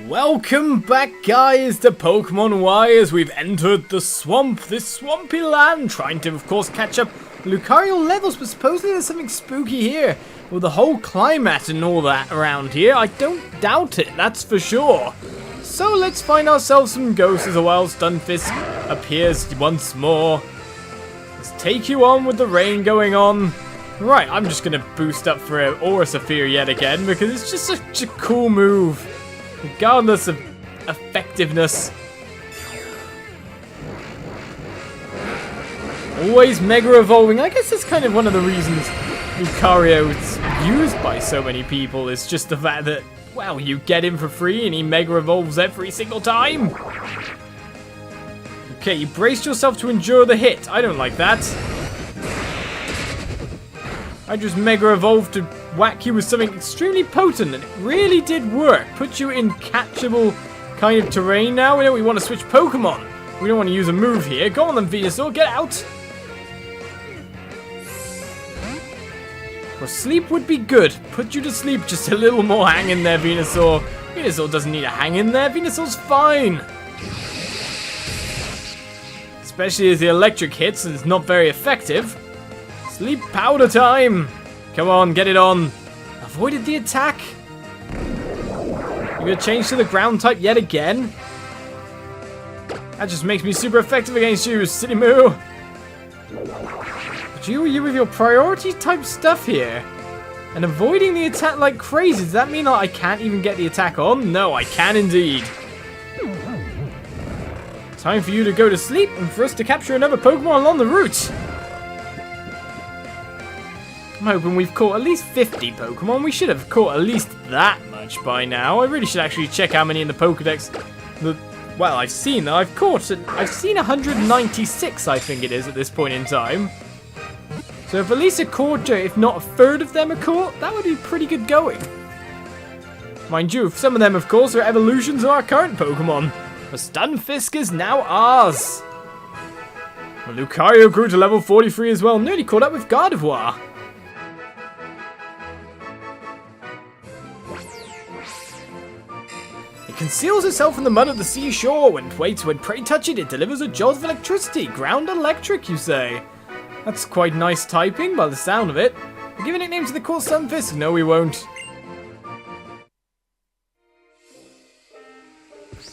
Welcome back, guys, to Pokemon Y as we've entered the swamp, this swampy land, trying to, of course, catch up Lucario levels, but supposedly there's something spooky here with the whole climate and all that around here. I don't doubt it, that's for sure. So let's find ourselves some ghosts as a wild Stunfisk appears once more. Let's take you on with the rain going on. Right, I'm just going to boost up for Aura Sapphire yet again because it's just such a cool move. Regardless of effectiveness. Always Mega Evolving. I guess that's kind of one of the reasons Lucario is used by so many people. Is just the fact that, well, you get him for free and he Mega Evolves every single time. Okay, you braced yourself to endure the hit. I don't like that. I just Mega Evolved to whack you with something extremely potent, and it really did work. Put you in catchable kind of terrain now. We want to switch Pokemon. We don't want to use a move here. Go on then, Venusaur, get out. Well, sleep would be good. Put you to sleep just a little more. Hang in there, Venusaur. Venusaur doesn't need to hang in there. Venusaur's fine. Especially as the electric hits and it's not very effective. Sleep powder time. Come on, get it on. Avoided the attack. You're going to change to the ground type yet again? That just makes me super effective against you, Silly Moo. But you with your priority type stuff here. And avoiding the attack like crazy. Does that mean I can't even get the attack on? No, I can indeed. Time for you to go to sleep and for us to capture another Pokemon along the route. I'm hoping we've caught at least 50 Pokemon. We should have caught at least that much by now. I really should actually check how many in the Pokedex. Well, I've seen 196, I think it is, at this point in time. So if at least a quarter, if not a third of them are caught, that would be pretty good going. Mind you, some of them, of course, are evolutions of our current Pokemon. The Stunfisk is now ours. Well, Lucario grew to level 43 as well, nearly caught up with Gardevoir. It conceals itself in the mud of the seashore. When prey touch it, it delivers a jolt of electricity. Ground electric, you say? That's quite nice typing by the sound of it. We'll give a nickname to the cool Stunfisk. No, we won't.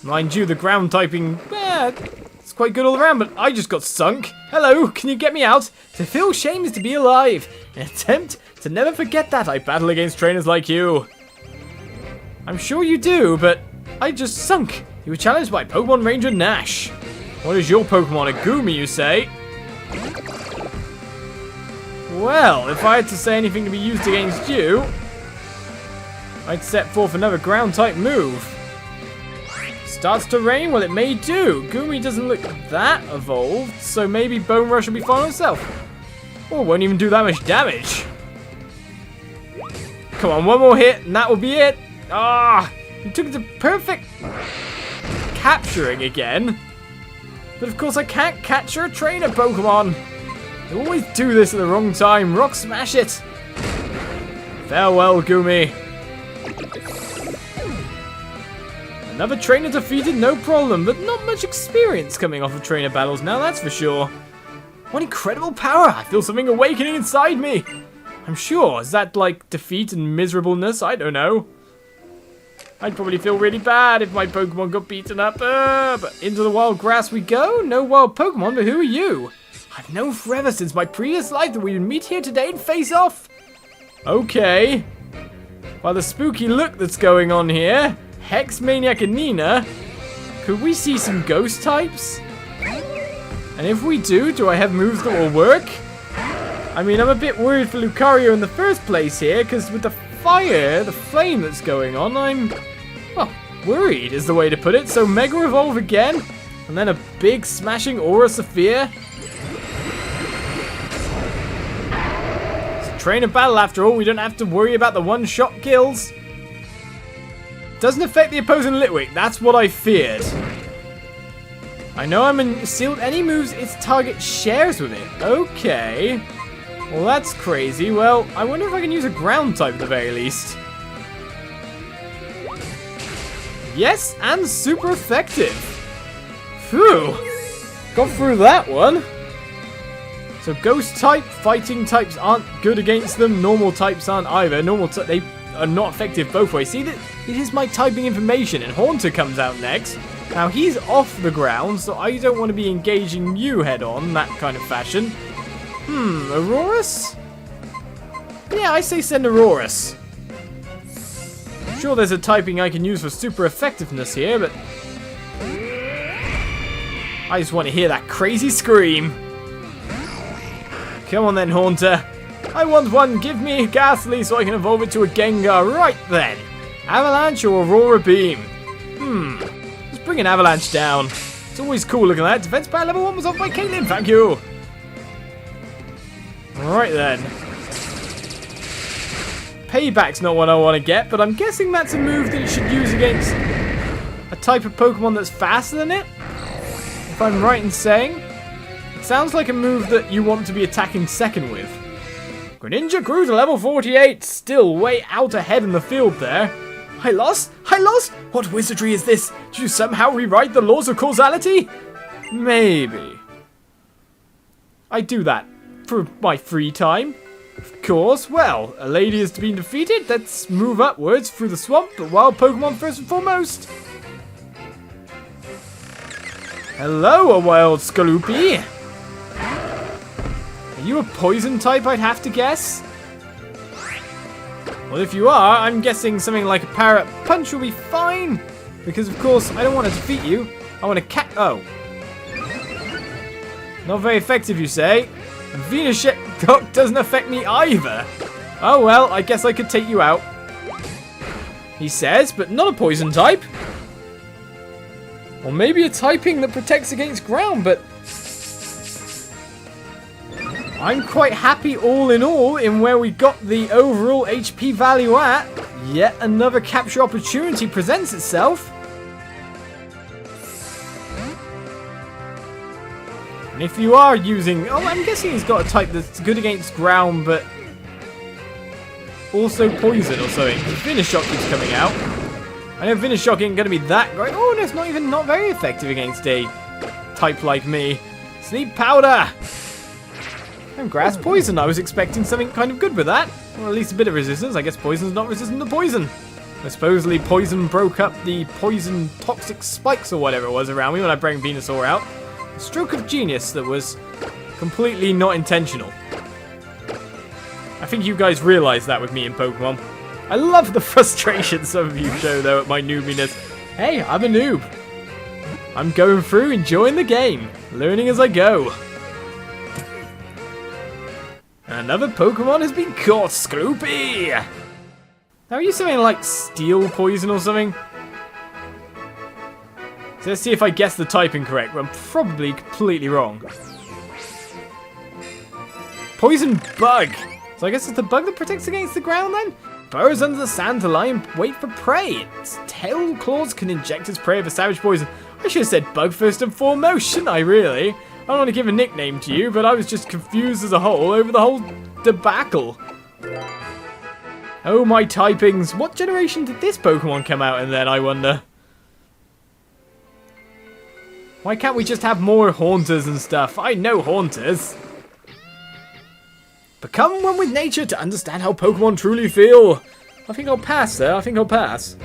Mind you, the ground typing, it's quite good all around, but I just got sunk. Hello, can you get me out? To feel shame is to be alive. An attempt to never forget that I battle against trainers like you. I'm sure you do, but I just sunk. You were challenged by Pokemon Ranger Nash. What is your Pokemon? A Goomy, you say? Well, if I had to say anything to be used against you, I'd set forth another ground-type move. Starts to rain? Well, it may do. Goomy doesn't look that evolved, so maybe Bone Rush will be fine on itself. Or won't even do that much damage. Come on, one more hit, and that will be it. Ah! You took it to perfect capturing again. But of course I can't capture a trainer Pokemon. You always do this at the wrong time. Rock smash it. Farewell, Goomy. Another trainer defeated, no problem. But not much experience coming off of trainer battles now, that's for sure. What incredible power. I feel something awakening inside me. I'm sure. Is that like defeat and miserableness? I don't know. I'd probably feel really bad if my Pokemon got beaten up. But into the wild grass we go. No wild Pokemon, but who are you? I've known forever since my previous life that we would meet here today and face off. Okay. By the spooky look that's going on here, Hex, Maniac, and Nina, could we see some ghost types? And if we do I have moves that will work? I mean, I'm a bit worried for Lucario in the first place here, because with the fire, the flame that's going on, I'm, well, worried is the way to put it. So Mega Evolve again, and then a big smashing Aura Sapphire. It's a trainer battle after all. We don't have to worry about the one-shot kills. Doesn't affect the opposing Litwick. That's what I feared. I know I'm sealed any moves its target shares with it. Okay. Well, that's crazy. Well, I wonder if I can use a ground type at the very least. Yes, and super effective. Phew. Got through that one. So ghost type, fighting types aren't good against them. Normal types aren't either. They are not effective both ways. See, that it is my typing information, and Haunter comes out next. Now he's off the ground, so I don't want to be engaging you head on, that kind of fashion. Aurorus? Yeah, I say send Aurorus. I'm sure there's a typing I can use for super effectiveness here, but I just want to hear that crazy scream. Come on then, Haunter. I want one. Give me Ghastly so I can evolve it to a Gengar. Right then. Avalanche or Aurora Beam? Let's bring an Avalanche down. It's always cool looking at that. Defense power level 1 was off by Caitlyn. Thank you. Right then. Payback's not what I want to get, but I'm guessing that's a move that it should use against a type of Pokemon that's faster than it. If I'm right in saying. It sounds like a move that you want to be attacking second with. Greninja grew to level 48. Still way out ahead in the field there. I lost? What wizardry is this? Did you somehow rewrite the laws of causality? Maybe. I do that for my free time. Of course. Well, a lady has been defeated. Let's move upwards through the swamp, but wild Pokemon first and foremost. Hello, a wild Skorupi. Are you a poison type, I'd have to guess? Well, if you are, I'm guessing something like a Parrot Punch will be fine. Because, of course, I don't want to defeat you. I want to Oh. Not very effective, you say? And Venus Shock doesn't affect me either. Oh, well, I guess I could take you out. He says, but not a poison type. Or maybe a typing that protects against ground, but I'm quite happy all in all in where we got the overall HP value at. Yet another capture opportunity presents itself. And if you are using... Oh, I'm guessing he's got a type that's good against ground, but also poison or something. Venus Shock keeps coming out. I know Venus Shock ain't going to be that great. Oh, no, it's not very effective against a type like me. Sleep Powder! And Grass Poison. I was expecting something kind of good with that. Or at least a bit of resistance. I guess poison's not resistant to poison. Supposedly poison broke up the poison toxic spikes or whatever it was around me when I bring Venusaur out. A stroke of genius that was completely not intentional. I think you guys realize that with me in Pokemon. I love the frustration some of you show though at my noobiness. Hey, I'm a noob. I'm going through, enjoying the game, learning as I go. Another Pokemon has been caught, Skorupi! Now are you something like Steel Poison or something? So let's see if I guess the typing correct, but I'm probably completely wrong. Poison Bug! So I guess it's the bug that protects against the ground then? Burrows under the sand to lie in wait for prey. Its tail claws can inject its prey with a savage poison. I should have said bug first and foremost, shouldn't I really? I don't want to give a nickname to you, but I was just confused as a whole over the whole debacle. Oh my typings, what generation did this Pokemon come out in then, I wonder? Why can't we just have more Haunters and stuff? I know Haunters. Become one with nature to understand how Pokemon truly feel. I think I'll pass there, I think I'll pass.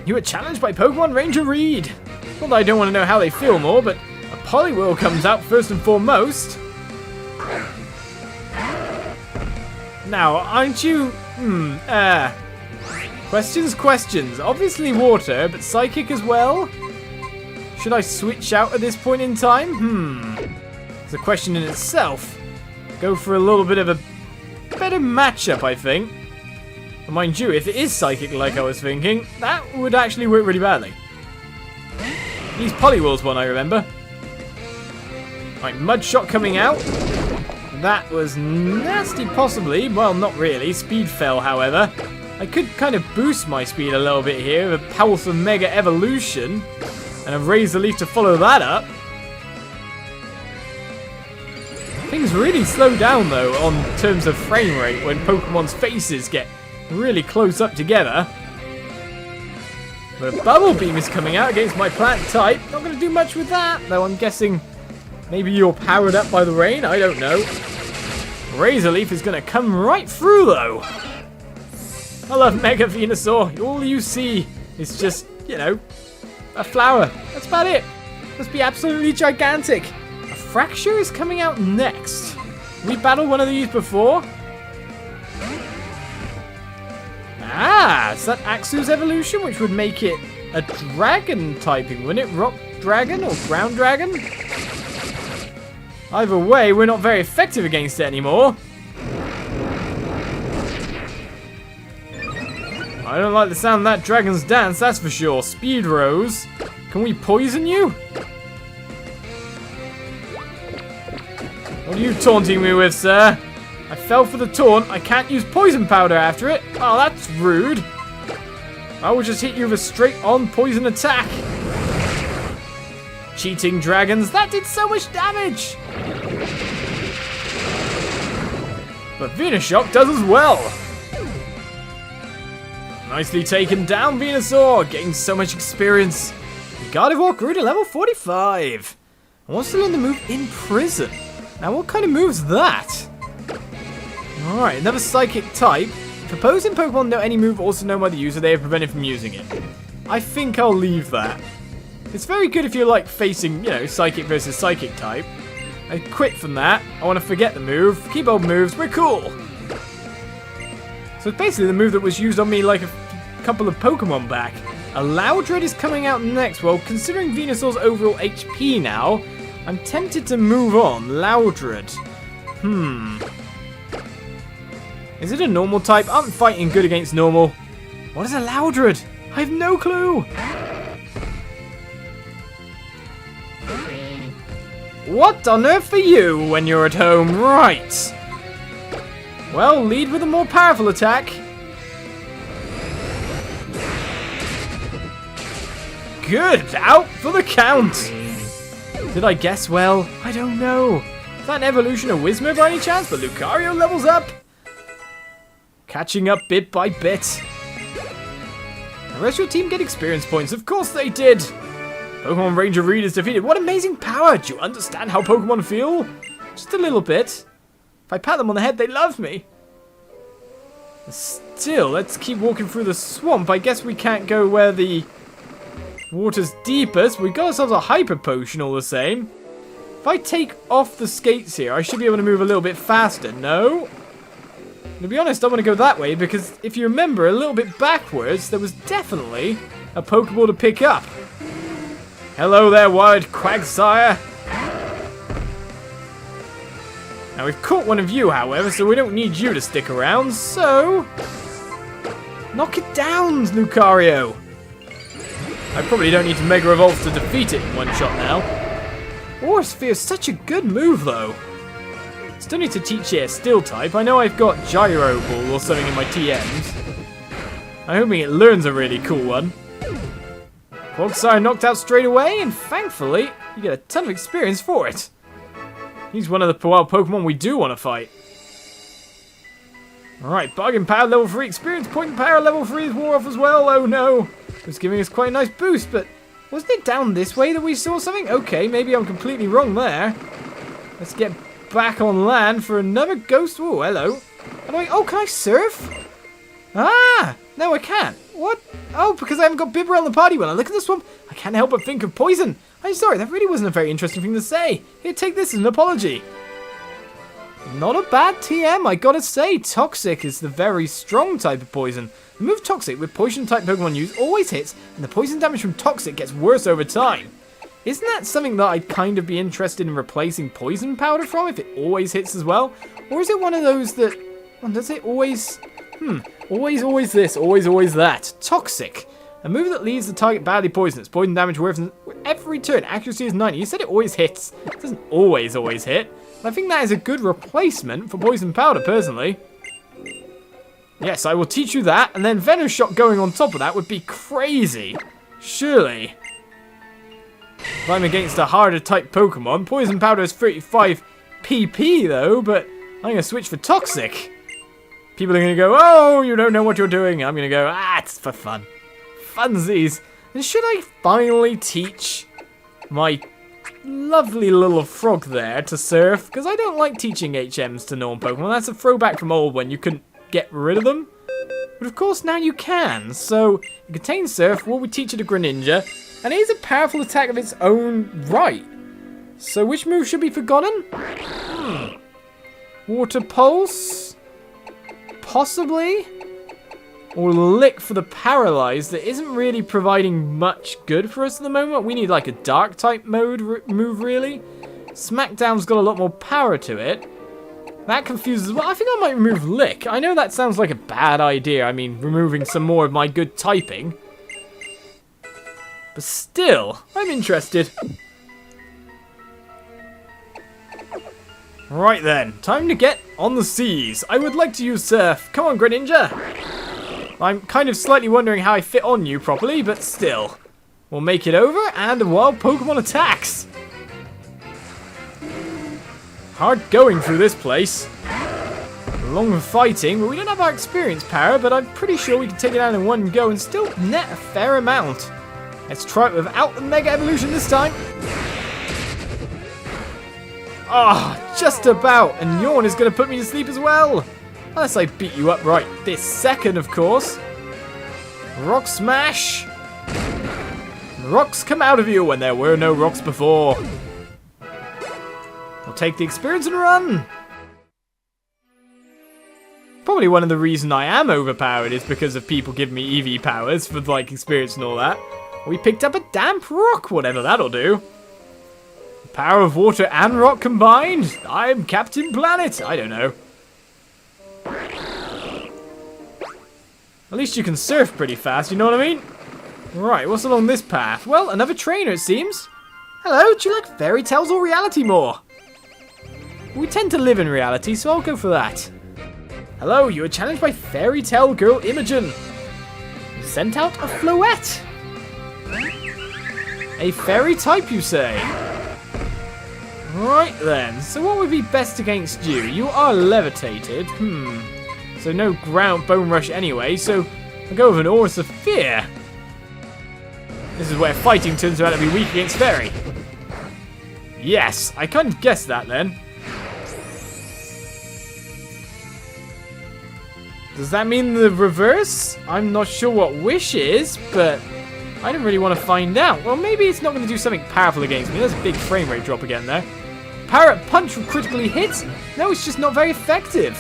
You were challenged by Pokemon Ranger Reed. Not that I don't want to know how they feel more, but a Poliwhirl comes out first and foremost. Now, aren't you... Questions. Obviously water, but psychic as well? Should I switch out at this point in time? It's a question in itself. Go for a little bit of a better matchup, I think. But mind you, if it is psychic like I was thinking, that would actually work really badly. He's Poliwhirl's one, I remember. Right, Mud Shot coming out. That was nasty, possibly. Well, not really. Speed fell, however. I could kind of boost my speed a little bit here with a powerful Mega Evolution. And a Razor Leaf to follow that up. Things really slow down, though, on terms of frame rate when Pokemon's faces get really close up together. But a Bubble Beam is coming out against my plant type. Not going to do much with that, though I'm guessing maybe you're powered up by the rain. I don't know. Razor Leaf is going to come right through, though. I love Mega Venusaur. All you see is just, you know, a flower. That's about it. Must be absolutely gigantic. A Fracture is coming out next. We battled one of these before. Ah, is that Axu's evolution, which would make it a dragon typing, wouldn't it? Rock dragon or ground dragon? Either way, we're not very effective against it anymore. I don't like the sound of that dragon's dance, that's for sure. Speed Rose. Can we poison you? What are you taunting me with, sir? I fell for the taunt. I can't use poison powder after it. Oh, that's rude. I will just hit you with a straight-on poison attack. Cheating dragons. That did so much damage. But Venusaur does as well. Nicely taken down, Venusaur. Getting so much experience. Gardevoir grew to level 45. I want to learn the move Imprison. Now, what kind of move's that? Alright, another Psychic type. If opposing Pokemon know any move also known by the user, they are prevented from using it. I think I'll leave that. It's very good if you're, like, facing, you know, Psychic versus Psychic type. I quit from that. I want to forget the move. Keep old moves. We're cool. So it's basically the move that was used on me, like, a couple of Pokemon back. A Loudred is coming out next. Well, considering Venusaur's overall HP now, I'm tempted to move on. Loudred. Is it a normal type? I'm fighting good against normal. What is a Loudred? I have no clue. What on earth are you when you're at home? Right. Well, lead with a more powerful attack. Good. Out for the count. Did I guess well? I don't know. Is that an evolution of Whismur by any chance? But Lucario levels up. Catching up bit by bit. The rest of your team get experience points. Of course they did. Pokemon Ranger Reed is defeated. What amazing power. Do you understand how Pokemon feel? Just a little bit. If I pat them on the head, they love me. Still, let's keep walking through the swamp. I guess we can't go where the water's deepest. We got ourselves a Hyper Potion all the same. If I take off the skates here, I should be able to move a little bit faster. No? To be honest, I want to go that way because if you remember a little bit backwards, there was definitely a Pokeball to pick up. Hello there, wild Quagsire. Now we've caught one of you, however, so we don't need you to stick around, so knock it down, Lucario. I probably don't need to Mega Evolve to defeat it in one shot now. Aura Sphere is such a good move, though. Still need to teach it a Steel type. I know I've got Gyro Ball or something in my TMs. I'm hoping it learns a really cool one. Quagsire knocked out straight away, and thankfully, you get a ton of experience for it. He's one of the wild Pokemon we do want to fight. Alright, Bargain Power level 3, Experience Point Power level 3 is wore off as well. Oh no, it was giving us quite a nice boost, but wasn't it down this way that we saw something? Okay, maybe I'm completely wrong there. Let's get back on land for another ghost. Oh, hello. Oh, can I surf? Ah, no I can't. What? Oh, because I haven't got Bibber on the party. When I look at the swamp, I can't help but think of poison. I'm sorry, that really wasn't a very interesting thing to say. Here, take this as an apology. Not a bad TM, I gotta say. Toxic is the very strong type of poison. The move Toxic with poison type Pokemon use always hits, and the poison damage from Toxic gets worse over time. Isn't that something that I'd kind of be interested in replacing Poison Powder from if it always hits as well? Or is it one of those that... Well, does it always... Always this, always that. Toxic. A move that leaves the target badly poisonous. Poison damage worth every turn. Accuracy is 90. You said it always hits. It doesn't always hit. And I think that is a good replacement for Poison Powder, personally. Yes, I will teach you that. And then Venom Shot going on top of that would be crazy. Surely. If I'm against a harder type Pokemon, Poison Powder is 35 PP though, but I'm going to switch for Toxic. People are going to go, oh, you don't know what you're doing. I'm going to go, it's for fun. Funsies. And should I finally teach my lovely little frog there to surf? Because I don't like teaching HMs to normal Pokemon. That's a throwback from old when you couldn't get rid of them. But of course now you can. So, it contains Surf, what we teach it a Greninja. And it is a powerful attack of its own right. So which move should be forgotten? Water Pulse? Possibly? Or Lick for the Paralyzed that isn't really providing much good for us at the moment. We need like a Dark type move really. Smackdown's got a lot more power to it. That confuses. Well, I think I might remove Lick. I know that sounds like a bad idea. I mean, removing some more of my good typing. But still, I'm interested. Right then, time to get on the seas. I would like to use Surf. Come on, Greninja. I'm kind of slightly wondering how I fit on you properly, but still. We'll make it over, and a wild Pokemon attacks. Hard going through this place. Long fighting, but we don't have our experience power, but I'm pretty sure we can take it out in one go and still net a fair amount. Let's try it without the Mega Evolution this time. Ah, just about. And Yawn is going to put me to sleep as well. Unless I beat you up right this second, of course. Rock Smash. Rocks come out of you when there were no rocks before. We'll take the experience and run. Probably one of the reasons I am overpowered is because of people giving me EV powers for like experience and all that. We picked up a damp rock, whatever that'll do. The power of water and rock combined. I'm Captain Planet. I don't know. At least you can surf pretty fast, you know what I mean? Right, what's along this path? Well, another trainer it seems. Hello, do you like fairy tales or reality more? We tend to live in reality, so I'll go for that. Hello, you are challenged by Fairy Tale Girl Imogen. You sent out a Floette. A fairy type, you say? Right then, so what would be best against you? You are levitated. So no ground bone rush anyway, so I'll go with an Aura of Fear. This is where fighting turns out to be weak against fairy. Yes, I kind of guessed that then. Does that mean the reverse? I'm not sure what Wish is, but I don't really want to find out. Well, maybe it's not going to do something powerful against me. There's a big frame rate drop again there. Parrot Punch will critically hit? No, it's just not very effective.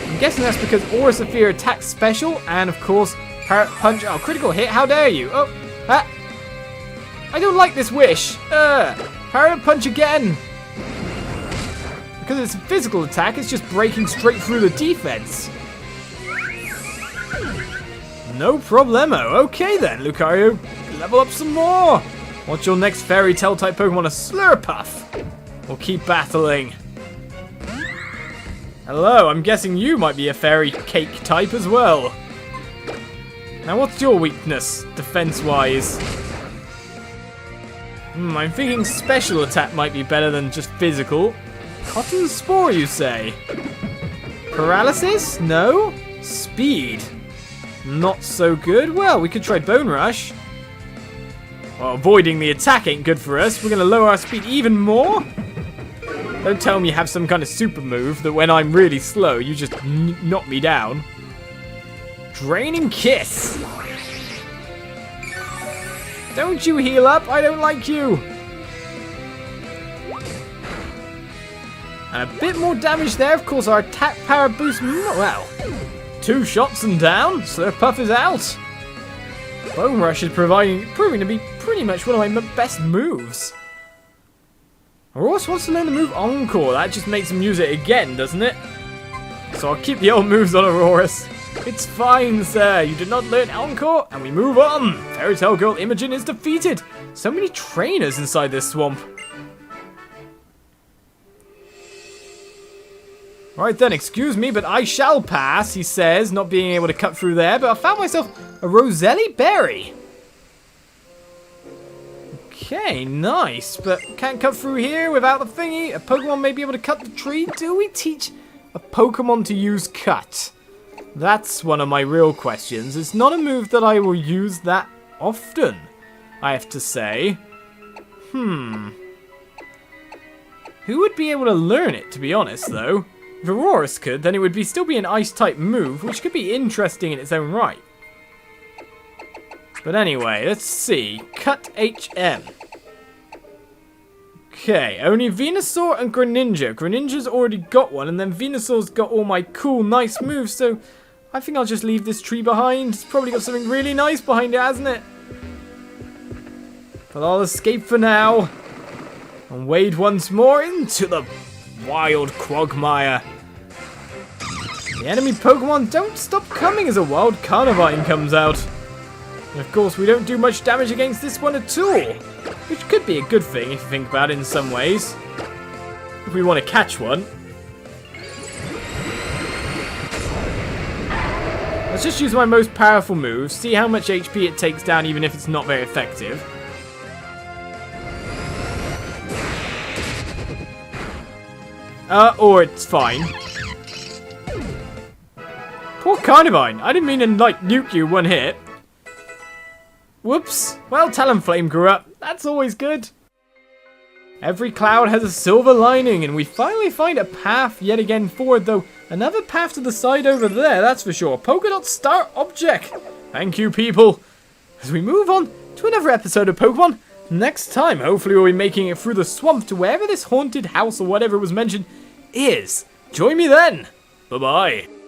I'm guessing that's because Aura Sapphire attacks special, and of course, Parrot Punch. Oh, critical hit, how dare you? Oh, I don't like this Wish. Parrot Punch again. Because it's a physical attack, it's just breaking straight through the defense. No problemo. Okay then, Lucario. Level up some more. What's your next fairy tale type Pokemon? A Slurpuff. We'll keep battling. Hello, I'm guessing you might be a fairy cake type as well. Now what's your weakness, defense-wise? I'm thinking special attack might be better than just physical. Cotton Spore, you say? Paralysis? No. Speed? Not so good. Well, we could try Bone Rush. Well, avoiding the attack ain't good for us. We're going to lower our speed even more? Don't tell me you have some kind of super move that when I'm really slow, you just knock me down. Draining Kiss. Don't you heal up. I don't like you. And a bit more damage there. Of course, our attack power boost. Well, 2 shots and down. Slurpuff is out. Bone Rush is proving to be pretty much one of my best moves. Aurorus wants to learn the move Encore. That just makes him use it again, doesn't it? So I'll keep the old moves on Aurorus. It's fine, sir. You did not learn Encore, and we move on. Fairy Tale Girl Imogen is defeated. So many trainers inside this swamp. Right then, excuse me, but I shall pass, he says, not being able to cut through there, but I found myself a Roselli Berry. Okay, nice, but can't cut through here without the thingy. A Pokemon may be able to cut the tree. Do we teach a Pokemon to use Cut? That's one of my real questions. It's not a move that I will use that often, I have to say. Who would be able to learn it, to be honest, though? If Aurora's could, then it would still be an Ice-type move, which could be interesting in its own right. But anyway, let's see. Cut HM. Okay, only Venusaur and Greninja. Greninja's already got one, and then Venusaur's got all my cool, nice moves, so I think I'll just leave this tree behind. It's probably got something really nice behind it, hasn't it? But I'll escape for now and wade once more into the wild quagmire. The enemy Pokemon don't stop coming as a wild Carnivine comes out. And of course, we don't do much damage against this one at all, which could be a good thing if you think about it in some ways. If we want to catch one. Let's just use my most powerful move, see how much HP it takes down even if it's not very effective. Or it's fine. Poor Carnivine, I didn't mean to, like, nuke you one hit. Whoops. Well, Talonflame grew up. That's always good. Every cloud has a silver lining, and we finally find a path yet again forward, though. Another path to the side over there, that's for sure. Polka Dot Star Object. Thank you, people. As we move on to another episode of Pokemon, next time, hopefully we'll be making it through the swamp to wherever this haunted house or whatever was mentioned is. Join me then. Bye-bye.